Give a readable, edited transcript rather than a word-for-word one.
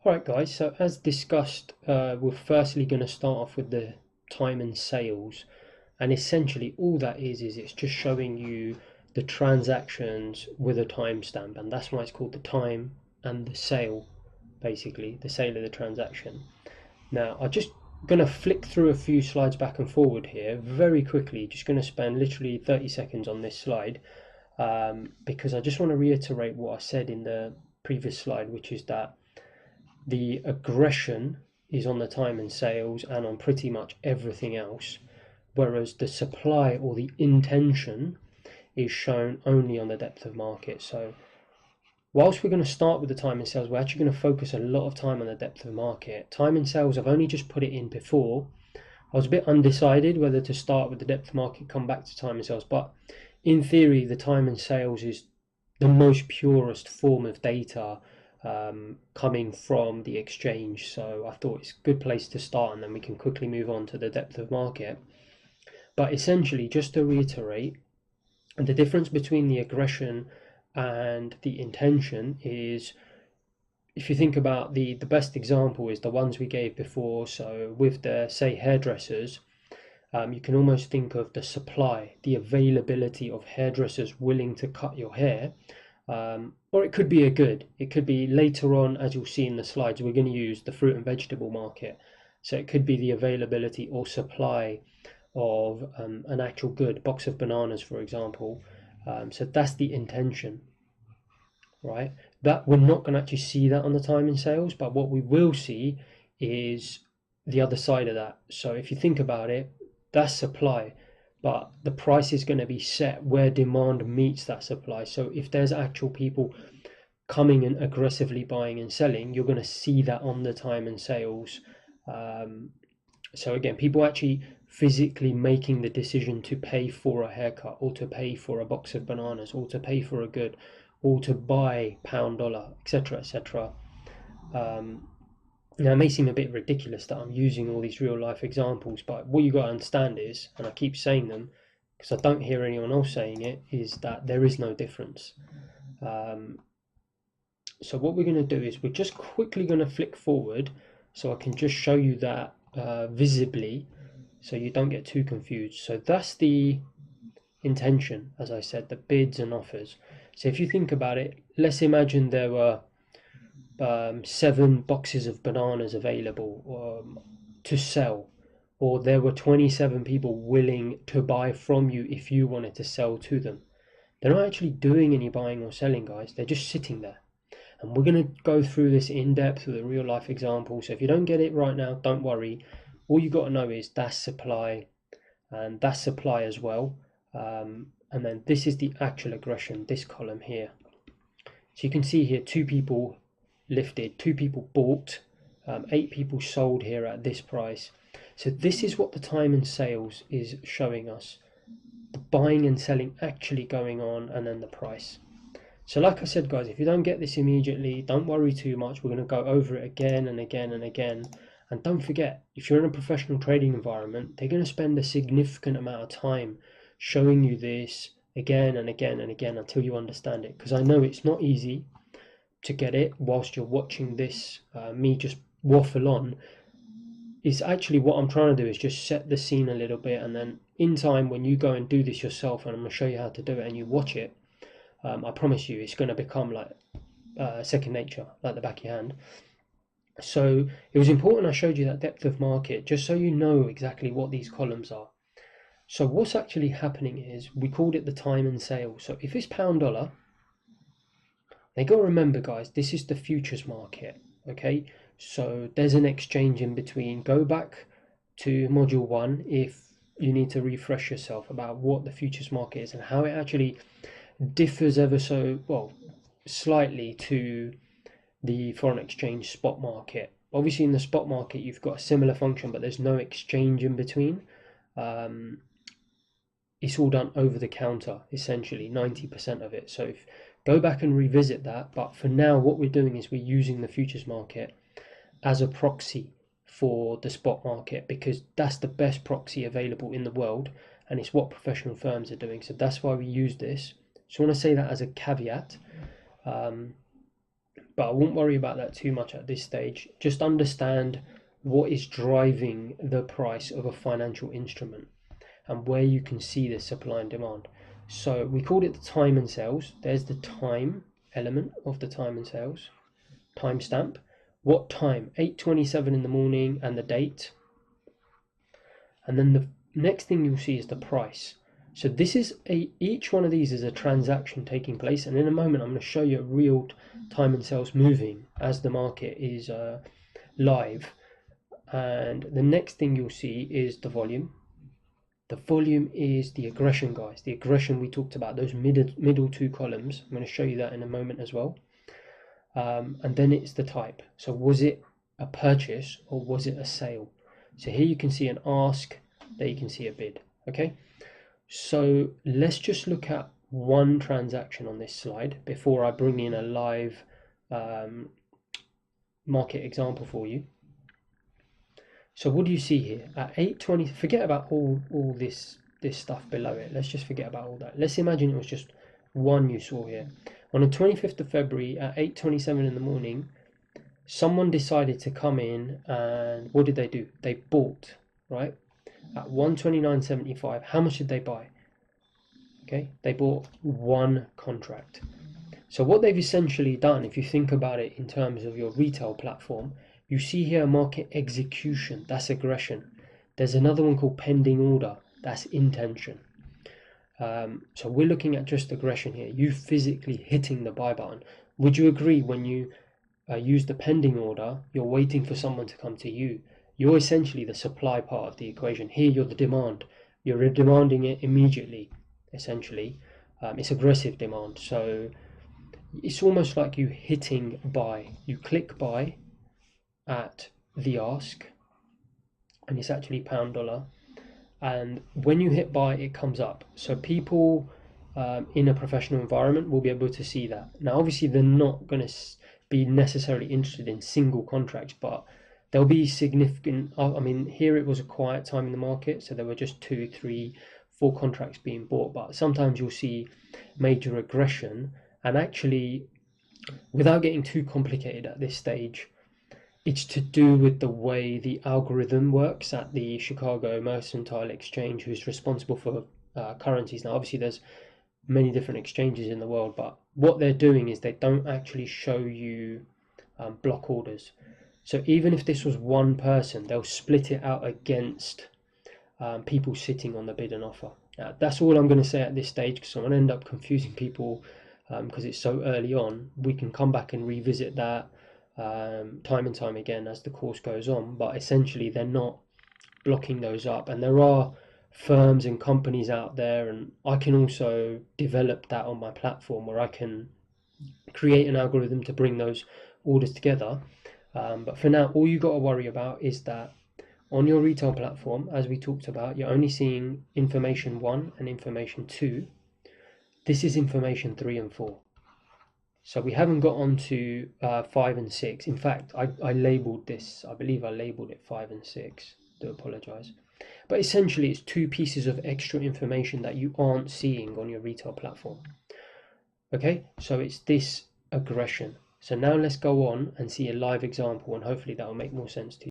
Alright guys, so as discussed, we're firstly going to start off with the time and sales, and essentially all that is it's just showing you the transactions with a timestamp, and that's why it's called the time and the sale, basically the sale of the transaction. Now I'm just going to flick through a few slides back and forward here very quickly, just going to spend literally 30 seconds on this slide, because I just want to reiterate what I said in the previous slide, which is that the aggression is on the time and sales and on pretty much everything else, whereas the supply or the intention is shown only on the depth of market. So whilst we're going to start with the time and sales, we're actually going to focus a lot of time on the depth of market. Time and sales, I've only just put it in before. I was a bit undecided whether to start with the depth of market, come back to time and sales, but in theory the time and sales is the most purest form of data, coming from the exchange. So I thought it's a good place to start, and then we can quickly move on to the depth of market. But essentially, just to reiterate, the difference between the aggression and the intention is, if you think about the best example is the ones we gave before. So with the, say, hairdressers, you can almost think of the supply, the availability of hairdressers willing to cut your hair. Or it could be a good. It could be later on, as you'll see in the slides, we're going to use the fruit and vegetable market. So it could be the availability or supply of an actual good, box of bananas, for example. So that's the intention, right? That we're not going to actually see that on the time in sales, but what we will see is the other side of that. So if you think about it, that's supply, but the price is going to be set where demand meets that supply. So if there's actual people coming and aggressively buying and selling, you're going to see that on the time and sales. So again, people actually physically making the decision to pay for a haircut, or to pay for a box of bananas, or to pay for a good, or to buy pound dollar, etc., etc. Now, it may seem a bit ridiculous that I'm using all these real life examples, but what you got to understand is, and I keep saying them because I don't hear anyone else saying it, is that there is no difference. So what we're going to do is we're just quickly going to flick forward so I can just show you that visibly, so you don't get too confused. So that's the intention, as I said, the bids and offers. So if you think about it, let's imagine there were 7 boxes of bananas available to sell, or there were 27 people willing to buy from you if you wanted to sell to them. They're not actually doing any buying or selling, guys. They're just sitting there. And we're going to go through this in depth with a real life example. So if you don't get it right now, don't worry. All you got to know is that's supply, and that's supply as well. And then this is the actual aggression, this column here. So you can see here 2 people lifted, 2 people bought, 8 people sold here at this price. So this is what the time and sales is showing us. The buying and selling actually going on, and then the price. So like I said, guys, if you don't get this immediately, don't worry too much. We're going to go over it again and again and again. And don't forget, if you're in a professional trading environment, they're going to spend a significant amount of time showing you this again and again and again until you understand it. Because I know it's not easy to get it whilst you're watching this, me just waffle on. It's actually what I'm trying to do is just set the scene a little bit, and then in time when you go and do this yourself, and I'm going to show you how to do it, and you watch it, I promise you it's going to become like second nature, like the back of your hand. So it was important I showed you that depth of market just so you know exactly what these columns are. So what's actually happening is we called it the time and sale. So if it's pound dollar, they got to remember, guys, this is the futures market. Okay, so there's an exchange in between. Go back to module 1 if you need to refresh yourself about what the futures market is and how it actually differs ever so well, slightly, to the foreign exchange spot market. Obviously in the spot market you've got a similar function, but there's no exchange in between. It's all done over the counter, essentially 90% of it. So if, go back and revisit that, but for now what we're doing is we're using the futures market as a proxy for the spot market, because that's the best proxy available in the world, and it's what professional firms are doing. So that's why we use this. So I want to say that as a caveat. but I won't worry about that too much at this stage. Just understand what is driving the price of a financial instrument and where you can see the supply and demand. So we called it the time and sales. There's the time element of the time and sales, timestamp. What time? 8:27 in the morning and the date. And then the next thing you'll see is the price. So this is each one of these is a transaction taking place, and in a moment I'm going to show you a real time and sales moving as the market is live. And the next thing you'll see is the volume. The volume is the aggression, guys. The aggression we talked about, those middle two columns. I'm going to show you that in a moment as well. And then it's the type. So was it a purchase or was it a sale? So here you can see an ask, there you can see a bid. Okay, so let's just look at one transaction on this slide before I bring in a live market example for you. So what do you see here at 8:20? Forget about all this stuff below it. Let's just forget about all that. Let's imagine it was just one you saw here. On the 25th of February at 8:27 in the morning, someone decided to come in, and what did they do? They bought, right? At 129.75. How much did they buy? Okay, they bought one contract. So what they've essentially done, if you think about it in terms of your retail platform, you see here market execution, that's aggression. There's another one called pending order, that's intention. So we're looking at just aggression here, you physically hitting the buy button. Would you agree when you use the pending order, you're waiting for someone to come to you? You're essentially the supply part of the equation. Here you're the demand. You're demanding it immediately, essentially. It's aggressive demand. So it's almost like you hitting buy. You click buy at the ask, and it's actually pound dollar. And when you hit buy, it comes up. So people in a professional environment will be able to see that. Now, obviously, they're not going to be necessarily interested in single contracts, but there'll be significant. I mean, here it was a quiet time in the market, so there were just 2, 3, 4 contracts being bought. But sometimes you'll see major aggression, and actually, without getting too complicated at this stage, it's to do with the way the algorithm works at the Chicago Mercantile Exchange, who's responsible for currencies. Now, obviously, there's many different exchanges in the world, but what they're doing is they don't actually show you block orders. So even if this was one person, they'll split it out against people sitting on the bid and offer. That's all I'm going to say at this stage, because I'm going to end up confusing people because it's so early on. We can come back and revisit that time and time again as the course goes on, but essentially they're not blocking those up. And there are firms and companies out there, and I can also develop that on my platform where I can create an algorithm to bring those orders together. But for now, all you got to worry about is that on your retail platform, as we talked about, you're only seeing information 1 and information 2. This is information 3 and 4. So we haven't got on to 5 and 6. In fact, I labeled this, I believe I labeled it 5 and 6. Do apologize. But essentially, it's 2 pieces of extra information that you aren't seeing on your retail platform. Okay, so it's this aggression. So now let's go on and see a live example, and hopefully that will make more sense to you.